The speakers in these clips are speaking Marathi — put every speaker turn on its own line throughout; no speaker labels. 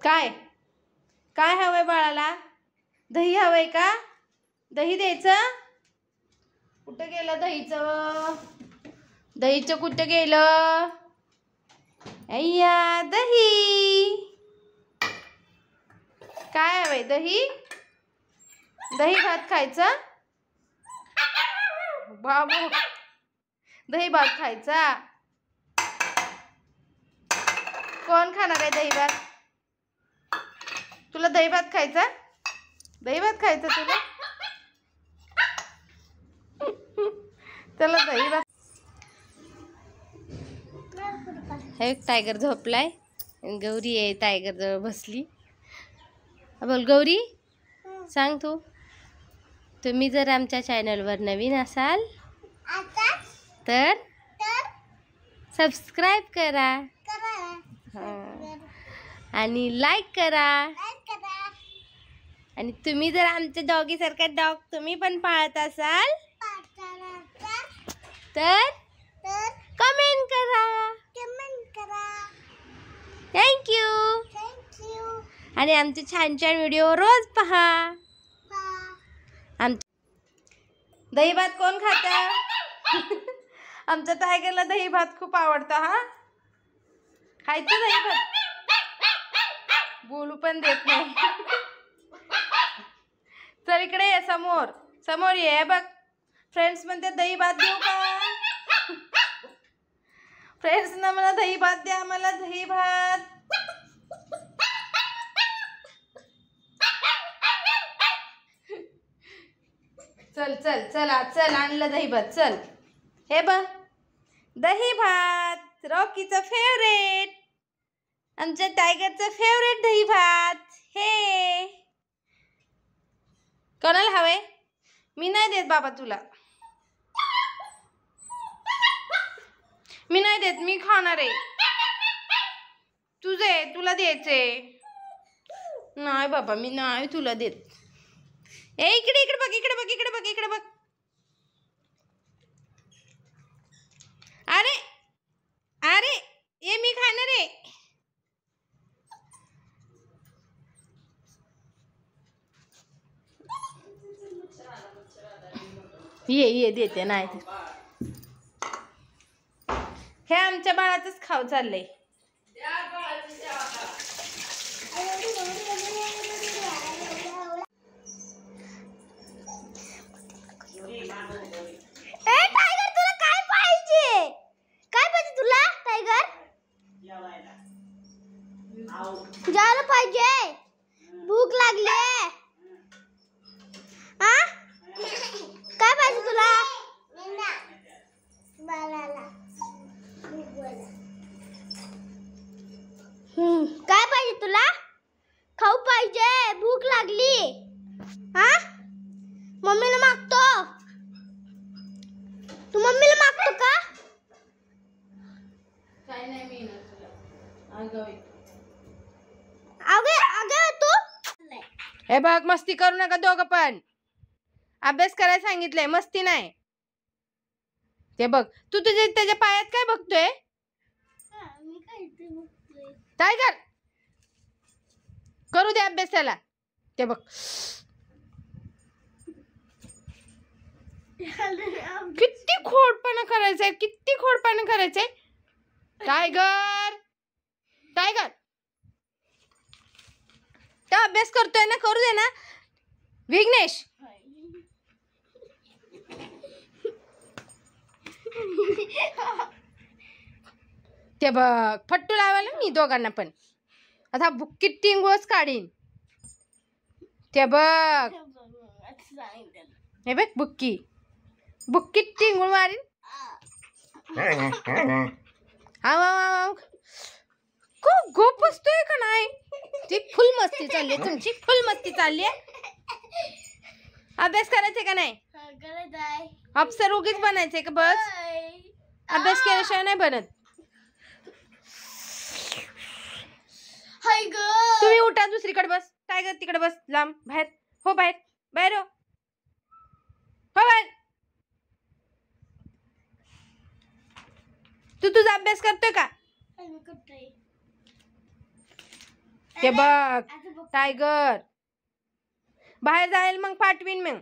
काय काय हवंय बाळाला? दही हवंय का? दही द्यायचं? कुठं गेलं दहीचं? दहीचं कुठं गेलं? अय्या दही. काय हवंय? दही? दही भात खायचा? बाबू दही भात खायचा? कोण खाणार आहे दही भात? तुला दही भात खायचा? दही भात खायचा तुला? चला दही भात. हे टायगर झोपलाय. गौरी आहे टायगर जवळ बसली. बोल गौरी, सांग तू. तुम्ही जर आमच्या चॅनलवर नवीन असाल तर सबस्क्राईब करा आणि लाईक करा. आणि तुम्ही जर आमच्या डॉगी सारखा डॉग तुम्ही पण पाळत असाल तर कमेंट करा. थँक्यू. आणि आमचे छान छान व्हिडिओ रोज पहा. दही भात कोण खातं? आमच्या टायगरला दही भात खूप आवडतं. हा खायचं दही भात. बोलू पण देत नाही. चल इकडे ये, समोर समोर ये. बघ फ्रेंड्स म्हणते दही भात देऊ का? फ्रेंड्स ना मला दही भात द्या, मला दही भात. चल चल चला चल, आणलं दही भात. चल हे बघ दही भात, रॉकीचं फेवरेट, आमच्या टायगरचं फेवरेट दही भात. हे कोणाला हवे? मी नाही देत बाबा तुला. मी नाही देत, मी खाणार आहे. तुझे तुला द्यायचे. नाही बाबा मी नाही तुला देत. ए इकडे इकडे बघ, इकडे बघ, इकडे बघ, इकडे बघ. अरे अरे ये मी खाणार आहे. ये देते. नाही हे आमच्या बाळाचंच खाऊ चाललंय. टायगर तुला काय पाहिजे? काय पाहिजे तुला टायगर? जेवायला पाहिजे. भूक लागली. हा काय पाहिजे तुला? काय पाहिजे तुला? खाऊ पाहिजे. भूक लागली. हा मम्मीला मागतो. तू मम्मीला मागतो का? काय नाही मी ना तुला. अगं तू हे बघ मस्ती करू नका दोघं पण. अभ्यास करायला सांगितलंय, मस्ती नाही. ते बघ तू त्याच्या पायात काय बघतोय? टायगर करू दे अभ्यास त्याला. ते बघ किती खोडपणा करायचंय, किती खोडपणा करायचंय. टायगर टायगर तो अभ्यास करतोय ना, करू दे ना. विघ्नेश ते बघ फट्टू लावायला मी दोघांना पण. आता बुक्कीत टिंगोच काढीन. ते बघ हे बघ बुक्कीत टिंगूळ मारीन. खूप गोप बसतोय का नाही? ती फुल मस्ती चालली तुमची, फुल मस्ती चालली. अभ्यास करायचे का नाही? अफसर उगीच बनायचे का? बस अभ्यास केल्याशिवाय नाही बनत. तुम्ही उठा दुसरीकडे बस. टायगर तिकडे बस लांब बाहेर. हो बाहेर बाहेर हो बाहेर. तू तुझा अभ्यास करतोय का? हे बघ टायगर बाहेर जाईल मग पाठवीन मग.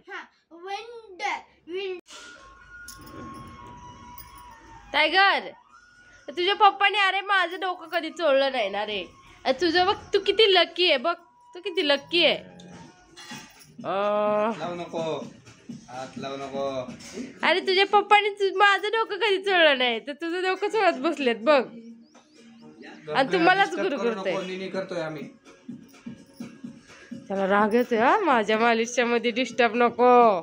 टायगर तुझ्या पप्पाने अरे माझं डोकं कधी चोळलं नाही ना रे. तुझं बघ तू किती लकी आहे बघ तू किती लकी आहे.
लावू नको हात लावू नको.
अरे तुझ्या पप्पाने माझं डोकं कधी चोळलं नाही तर तुझं डोकं चोळत बसलेत बघ आणि तुम्हालाच गुरु
करतोय आम्ही.
त्याला राग येतोय हा माझ्या मालिशच्या मध्ये डिस्टर्ब नको.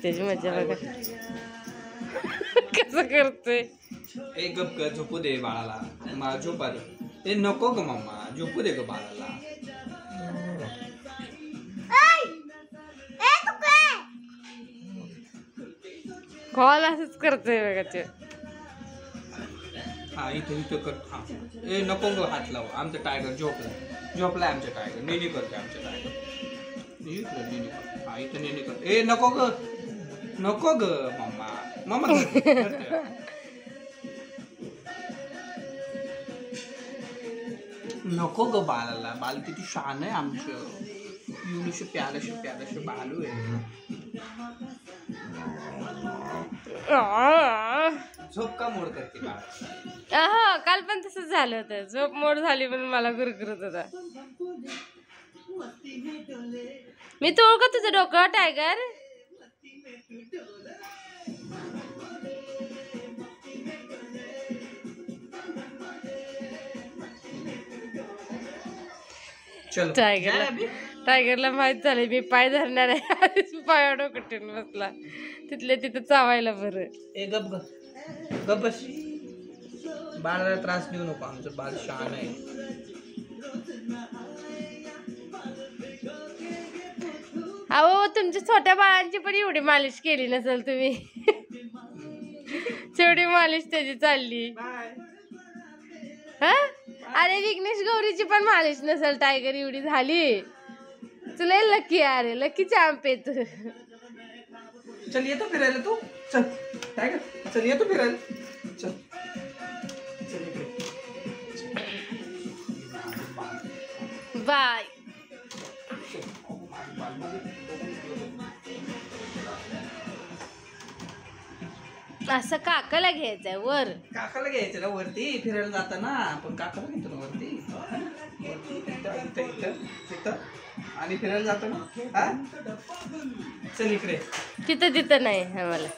त्याची मजा बघा कसं करतोय.
ए गप ग झोपू दे बाळाला झोपा दे. ए नको ग मम्मा झोपू दे ग बाळाला.
कॉल असंच करतोय बघा.
हा इथे इथं कर. हा ए नको ग हात लावू. आमचं टायगर झोपलाय आमचं टायगर नेहमी करतोय आमचं टायगर. नेहमी कर. हा इथं नेहमी कर. ए नको ग मम्मा मम्मा नको ग बाळाला. बाल किती शान आहे आमचं. एवढीशी प्यारशी बालू आहे. झोप का मोड करते बाळा.
हा काल पण तसंच झालं होतं. झोप मोड झाली पण मला गुरगुरत होता. मी तोड का तुझं डोकं टायगर. टायगरला माहित झाले मी पाय धरणार आहे. पाया डोकं ठेवून बसला तिथल्या तिथं चावायला बरं.
ए गप बस. बाळाला त्रास देऊ नको. आमचं बाळ शान आहे.
अहो तुमच्या छोट्या बाळांची पण एवढी मालिश केली नसेल तुम्ही. तेवढी मालिश त्याची चालली. हा अरे विघ्नेश गौरीची पण मालिश नसेल टायगर एवढी झाली. तुला लकी अरे लकी चॅम्प आहे तू.
चल येतो फिरायला तू. चल टायगर चल येतो फिरायला. चल
बाय. असं काकाला घ्यायचंय वर.
काकाला घ्यायचं ना वरती फिरायला जाताना. आपण काकाला घेतो ना वरती. इथं आणि फिरायला जातो ना. हा चल इकडे.
तिथं नाही आम्हाला.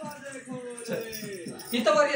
इथं वर